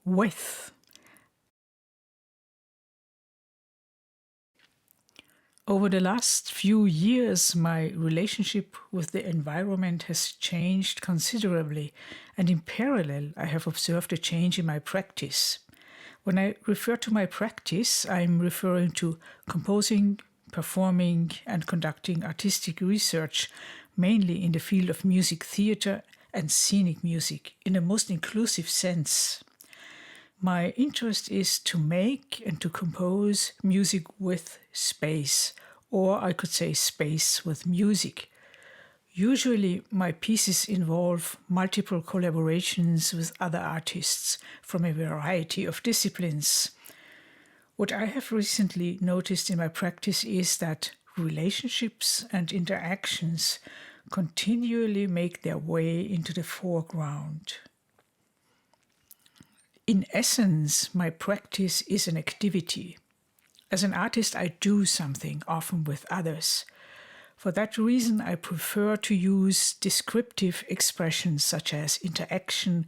with. Over the last few years, my relationship with the environment has changed considerably, and in parallel, I have observed a change in my practice. When I refer to my practice, I'm referring to composing, performing, and conducting artistic research, mainly in the field of music theater and scenic music, in a most inclusive sense. My interest is to make and to compose music with space, or I could say space with music. Usually, my pieces involve multiple collaborations with other artists from a variety of disciplines. What I have recently noticed in my practice is that relationships and interactions continually make their way into the foreground. In essence, my practice is an activity. As an artist, I do something, often with others. For that reason, I prefer to use descriptive expressions such as interaction,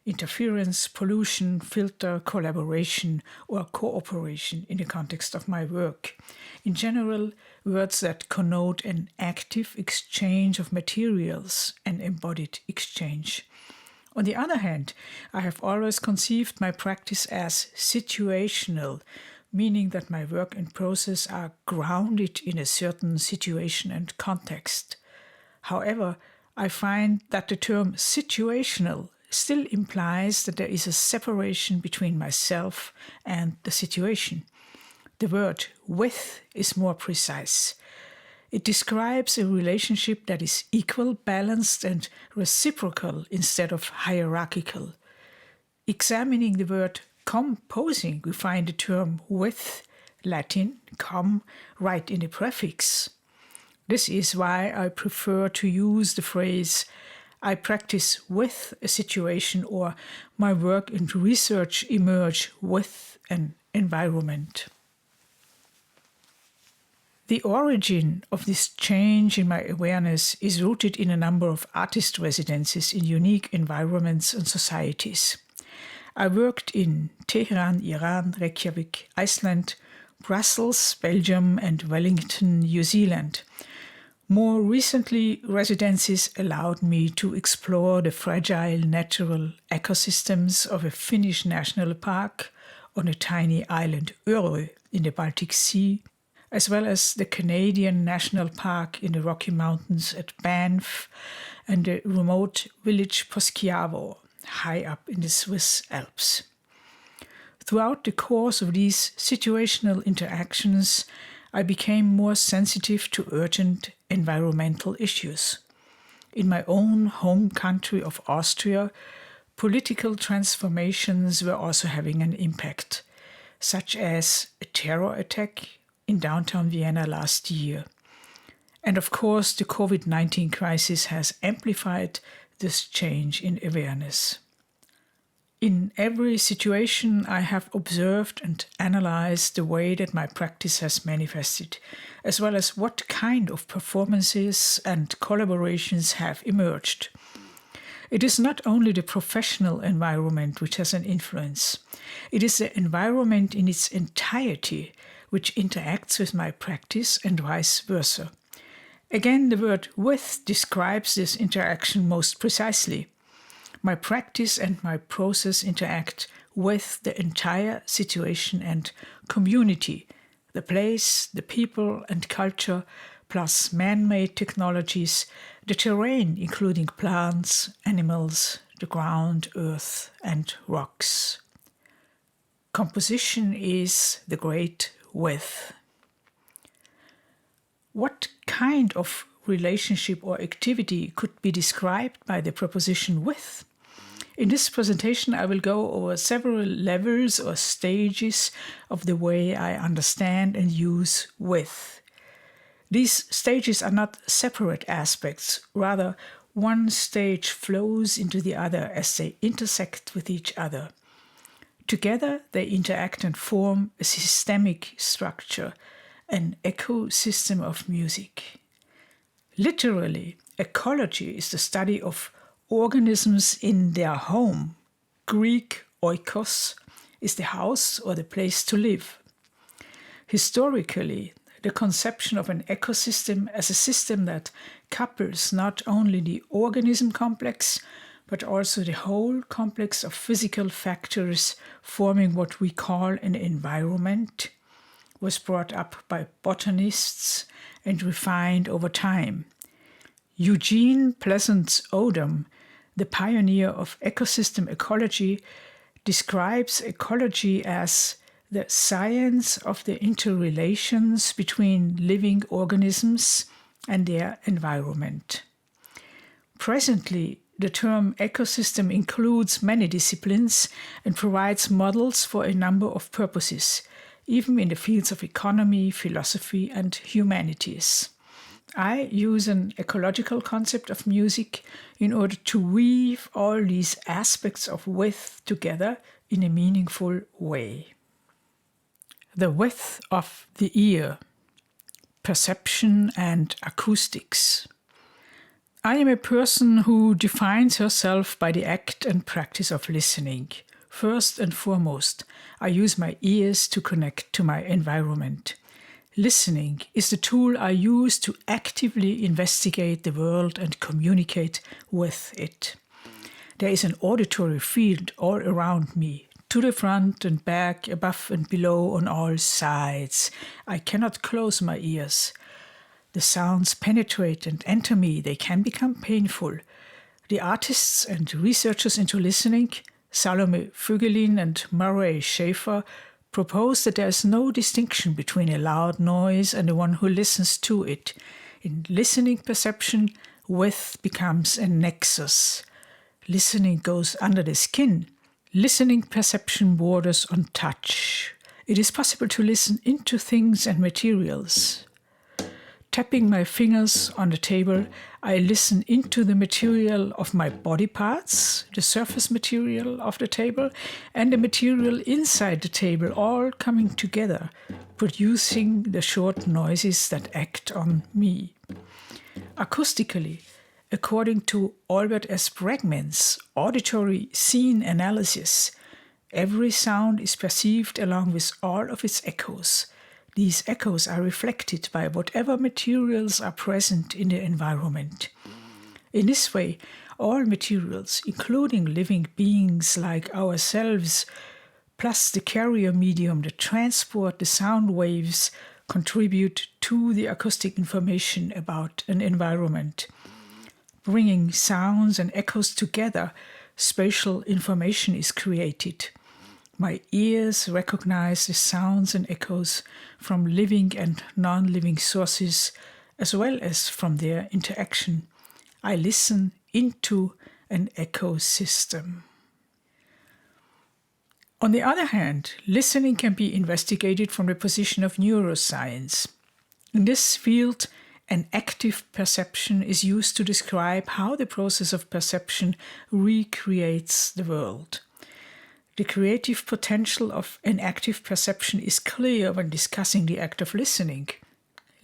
interference, pollution, filter, collaboration, or cooperation in the context of my work. In general, words that connote an active exchange of materials, an embodied exchange. On the other hand, I have always conceived my practice as situational, meaning that my work and process are grounded in a certain situation and context. However, I find that the term situational still implies that there is a separation between myself and the situation. The word with is more precise. It describes a relationship that is equal, balanced, and reciprocal instead of hierarchical. Examining the word composing, we find the term with, Latin, com, right in the prefix. This is why I prefer to use the phrase I practice with a situation, or my work and research emerge with an environment. The origin of this change in my awareness is rooted in a number of artist residencies in unique environments and societies. I worked in Tehran, Iran, Reykjavik, Iceland, Brussels, Belgium, and Wellington, New Zealand. More recently, residencies allowed me to explore the fragile natural ecosystems of a Finnish national park on a tiny island, Örö, in the Baltic Sea, as well as the Canadian National Park in the Rocky Mountains at Banff and the remote village Poschiavo, high up in the Swiss Alps. Throughout the course of these situational interactions, I became more sensitive to urgent environmental issues. In my own home country of Austria, political transformations were also having an impact, such as a terror attack in downtown Vienna last year. And of course, the COVID-19 crisis has amplified this change in awareness. In every situation, I have observed and analyzed the way that my practice has manifested, as well as what kind of performances and collaborations have emerged. It is not only the professional environment which has an influence. It is the environment in its entirety which interacts with my practice and vice versa. Again, the word with describes this interaction most precisely. My practice and my process interact with the entire situation and community, the place, the people and culture, plus man-made technologies, the terrain, including plants, animals, the ground, earth, and rocks. Composition is the great with. What kind of relationship or activity could be described by the preposition with? In this presentation, I will go over several levels or stages of the way I understand and use with. These stages are not separate aspects, rather one stage flows into the other as they intersect with each other. Together, they interact and form a systemic structure, an ecosystem of music. Literally, ecology is the study of organisms in their home, Greek oikos, is the house or the place to live. Historically, the conception of an ecosystem as a system that couples not only the organism complex, but also the whole complex of physical factors forming what we call an environment, was brought up by botanists and refined over time. Eugene Pleasants Odom, the pioneer of ecosystem ecology, describes ecology as the science of the interrelations between living organisms and their environment. Presently, the term ecosystem includes many disciplines and provides models for a number of purposes, even in the fields of economy, philosophy, and humanities. I use an ecological concept of music in order to weave all these aspects of width together in a meaningful way. The width of the ear, perception and acoustics. I am a person who defines herself by the act and practice of listening. First and foremost, I use my ears to connect to my environment. Listening is the tool I use to actively investigate the world and communicate with it. There is an auditory field all around me, to the front and back, above and below, on all sides. I cannot close my ears. The sounds penetrate and enter me. They can become painful. The artists and researchers into listening, Salome Voegelin and Murray Schafer, propose that there is no distinction between a loud noise and the one who listens to it. In listening perception, width becomes a nexus. Listening goes under the skin. Listening perception borders on touch. It is possible to listen into things and materials. Tapping my fingers on the table, I listen into the material of my body parts, the surface material of the table, and the material inside the table, all coming together, producing the short noises that act on me. Acoustically, according to Albert S. Bregman's auditory scene analysis, every sound is perceived along with all of its echoes. These echoes are reflected by whatever materials are present in the environment. In this way, all materials, including living beings like ourselves, plus the carrier medium that transport the sound waves, contribute to the acoustic information about an environment. Bringing sounds and echoes together, spatial information is created. My ears recognize the sounds and echoes from living and non-living sources, as well as from their interaction. I listen into an ecosystem. On the other hand, listening can be investigated from the position of neuroscience. In this field, an active perception is used to describe how the process of perception recreates the world. The creative potential of an active perception is clear when discussing the act of listening.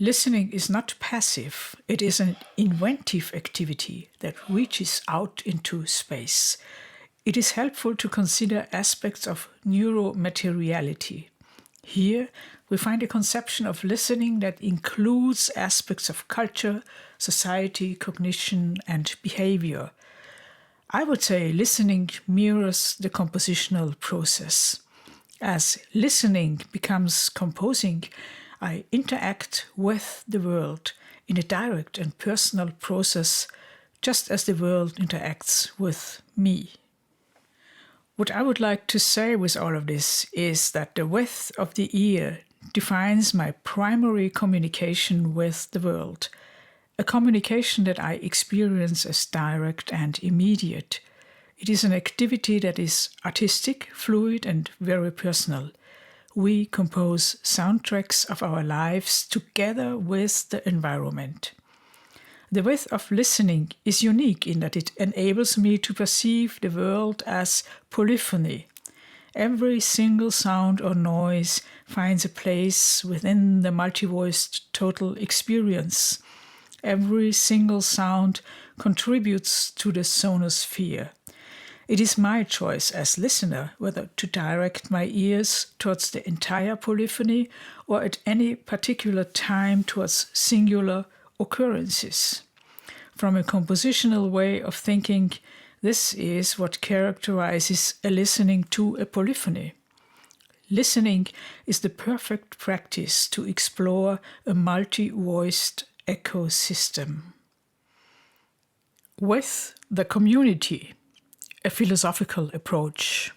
Listening is not passive, it is an inventive activity that reaches out into space. It is helpful to consider aspects of neuromateriality. Here, we find a conception of listening that includes aspects of culture, society, cognition, and behavior. I would say listening mirrors the compositional process. As listening becomes composing, I interact with the world in a direct and personal process, just as the world interacts with me. What I would like to say with all of this is that the width of the ear defines my primary communication with the world, a communication that I experience as direct and immediate. It is an activity that is artistic, fluid, and very personal. We compose soundtracks of our lives together with the environment. The width of listening is unique in that it enables me to perceive the world as polyphony. Every single sound or noise finds a place within the multi-voiced total experience. Every single sound contributes to the sonosphere. It is my choice as listener whether to direct my ears towards the entire polyphony or at any particular time towards singular occurrences. From a compositional way of thinking, this is what characterizes a listening to a polyphony. Listening is the perfect practice to explore a multi-voiced ecosystem. With the community, a philosophical approach.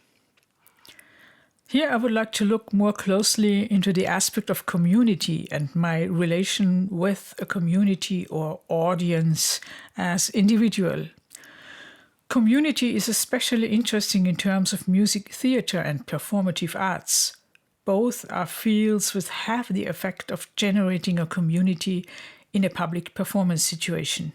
Here I would like to look more closely into the aspect of community and my relation with a community or audience as individual. Community is especially interesting in terms of music theater and performative arts. Both are fields which have the effect of generating a community in a public performance situation.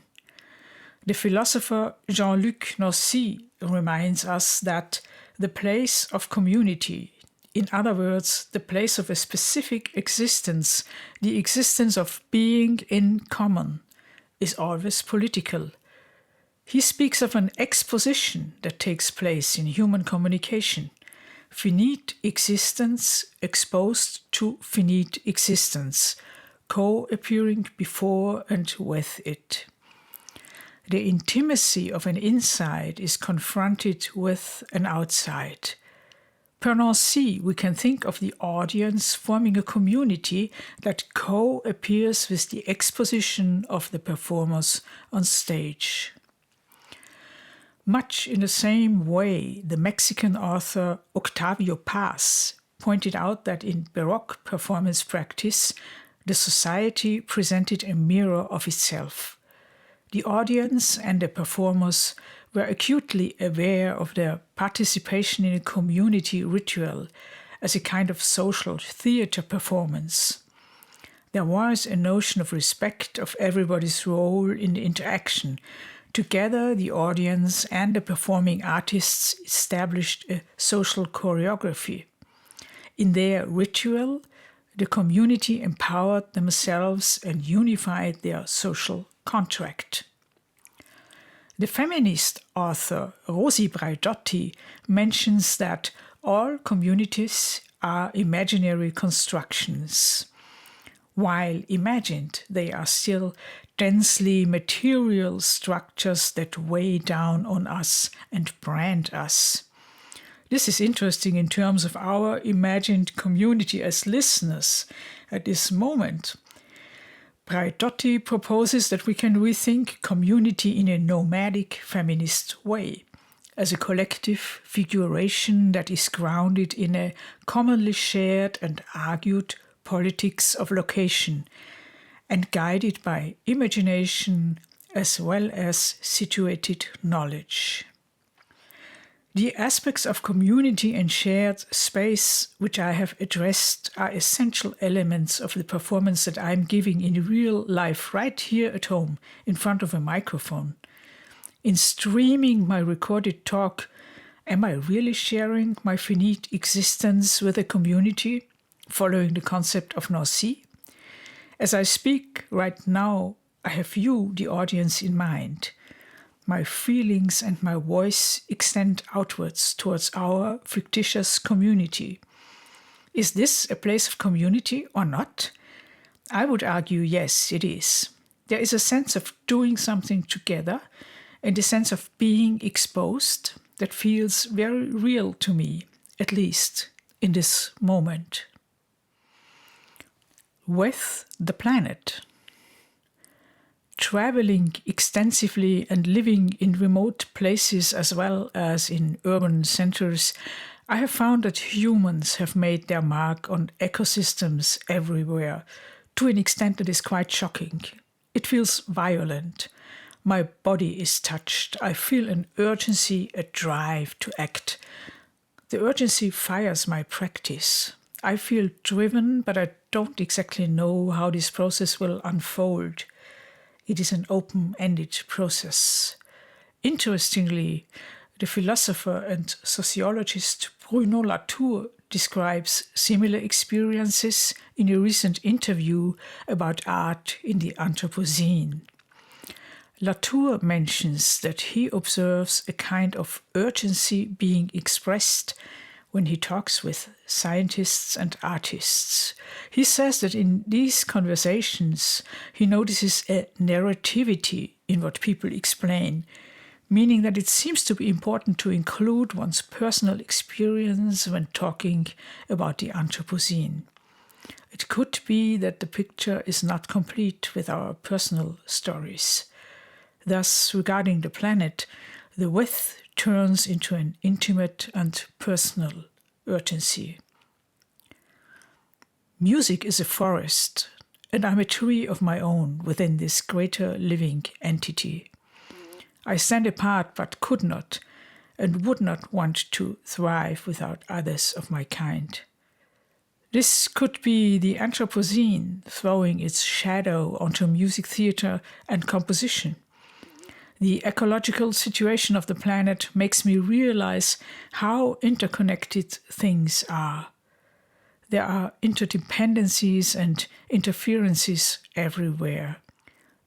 The philosopher Jean-Luc Nancy reminds us that the place of community, in other words, the place of a specific existence, the existence of being in common, is always political. He speaks of an exposition that takes place in human communication, finite existence exposed to finite existence, co-appearing before and with it. The intimacy of an inside is confronted with an outside. Per Nancy, we can think of the audience forming a community that co-appears with the exposition of the performers on stage. Much in the same way, the Mexican author Octavio Paz pointed out that in Baroque performance practice, the society presented a mirror of itself. The audience and the performers were acutely aware of their participation in a community ritual as a kind of social theater performance. There was a notion of respect of everybody's role in the interaction. Together, the audience and the performing artists established a social choreography. In their ritual, the community empowered themselves and unified their social contract. The feminist author Rosi Braidotti mentions that all communities are imaginary constructions. While imagined, they are still densely material structures that weigh down on us and brand us. This is interesting in terms of our imagined community as listeners at this moment. Braidotti proposes that we can rethink community in a nomadic feminist way, as a collective figuration that is grounded in a commonly shared and argued politics of location, and guided by imagination as well as situated knowledge. The aspects of community and shared space which I have addressed are essential elements of the performance that I'm giving in real life right here at home in front of a microphone. In streaming my recorded talk, am I really sharing my finite existence with a community, following the concept of Nancy? As I speak right now, I have you, the audience, in mind. My feelings and my voice extend outwards towards our fictitious community. Is this a place of community or not? I would argue yes, it is. There is a sense of doing something together and a sense of being exposed that feels very real to me, at least in this moment. With the planet. Traveling extensively and living in remote places as well as in urban centers, I have found that humans have made their mark on ecosystems everywhere, to an extent that is quite shocking. It feels violent. My body is touched. I feel an urgency, a drive to act. The urgency fires my practice. I feel driven, but I don't exactly know how this process will unfold. It is an open-ended process. Interestingly, the philosopher and sociologist Bruno Latour describes similar experiences in a recent interview about art in the Anthropocene. Latour mentions that he observes a kind of urgency being expressed when he talks with scientists and artists. He says that in these conversations he notices a narrativity in what people explain, meaning that it seems to be important to include one's personal experience when talking about the Anthropocene. It could be that the picture is not complete with our personal stories. Thus, regarding the planet, the with turns into an intimate and personal urgency. Music is a forest, and I'm a tree of my own within this greater living entity. I stand apart but could not and would not want to thrive without others of my kind. This could be the Anthropocene throwing its shadow onto music theatre and composition. The ecological situation of the planet makes me realize how interconnected things are. There are interdependencies and interferences everywhere.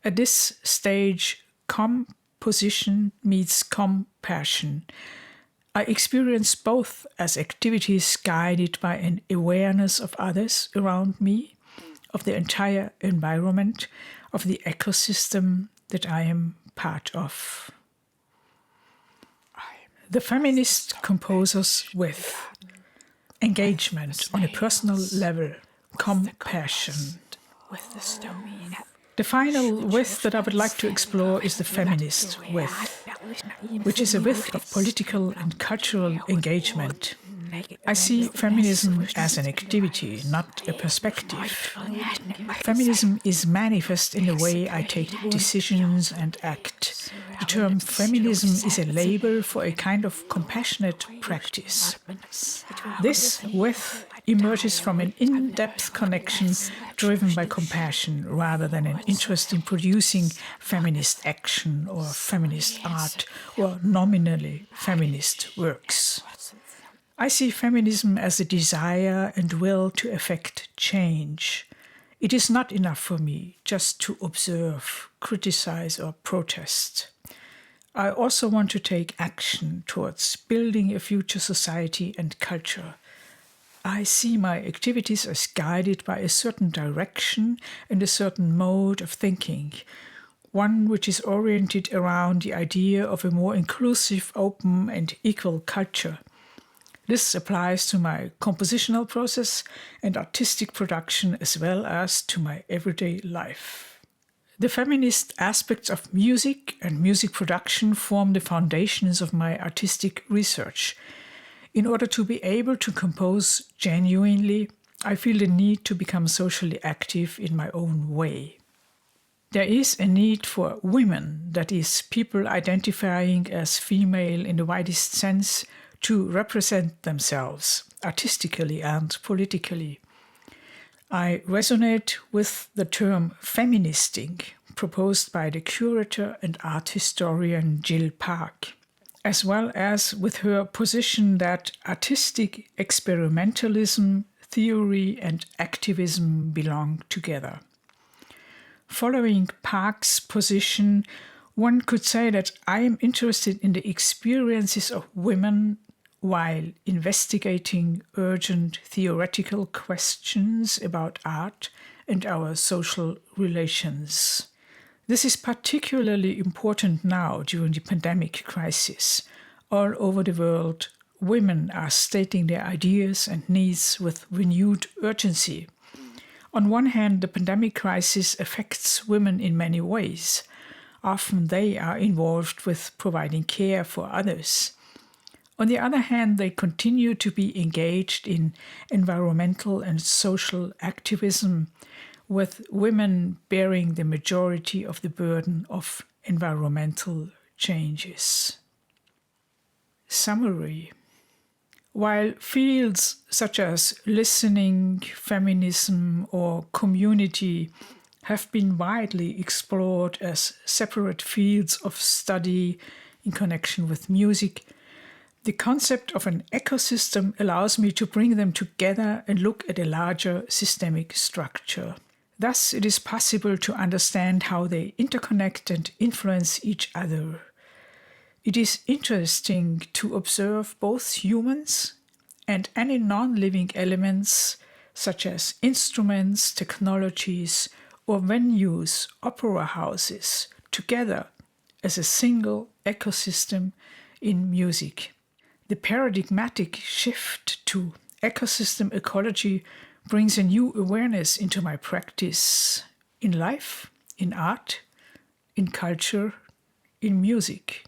At this stage, composition meets compassion. I experience both as activities guided by an awareness of others around me, of the entire environment, of the ecosystem that I am part of. The feminist composes with engagement on a personal level, compassion. The final with that I would like to explore is the feminist with, which is a with of political and cultural engagement. I see feminism as an activity, not a perspective. Feminism is manifest in the way I take decisions and act. The term feminism is a label for a kind of compassionate practice. This with emerges from an in-depth connection driven by compassion rather than an interest in producing feminist action or feminist art or nominally feminist works. I see feminism as a desire and will to effect change. It is not enough for me just to observe, criticize, or protest. I also want to take action towards building a future society and culture. I see my activities as guided by a certain direction and a certain mode of thinking, one which is oriented around the idea of a more inclusive, open, and equal culture. This applies to my compositional process and artistic production as well as to my everyday life. The feminist aspects of music and music production form the foundations of my artistic research. In order to be able to compose genuinely, I feel the need to become socially active in my own way. There is a need for women, that is, people identifying as female in the widest sense, to represent themselves artistically and politically. I resonate with the term feministing proposed by the curator and art historian Jill Park, as well as with her position that artistic experimentalism, theory, and activism belong together. Following Park's position, one could say that I am interested in the experiences of women while investigating urgent theoretical questions about art and our social relations. This is particularly important now during the pandemic crisis. All over the world, women are stating their ideas and needs with renewed urgency. On one hand, the pandemic crisis affects women in many ways. Often they are involved with providing care for others. On the other hand, they continue to be engaged in environmental and social activism, with women bearing the majority of the burden of environmental changes. Summary. While fields such as listening, feminism, or community have been widely explored as separate fields of study in connection with music, the concept of an ecosystem allows me to bring them together and look at a larger systemic structure. Thus, it is possible to understand how they interconnect and influence each other. It is interesting to observe both humans and any non-living elements, such as instruments, technologies, or venues, opera houses, together as a single ecosystem in music. The paradigmatic shift to ecosystem ecology brings a new awareness into my practice in life, in art, in culture, in music.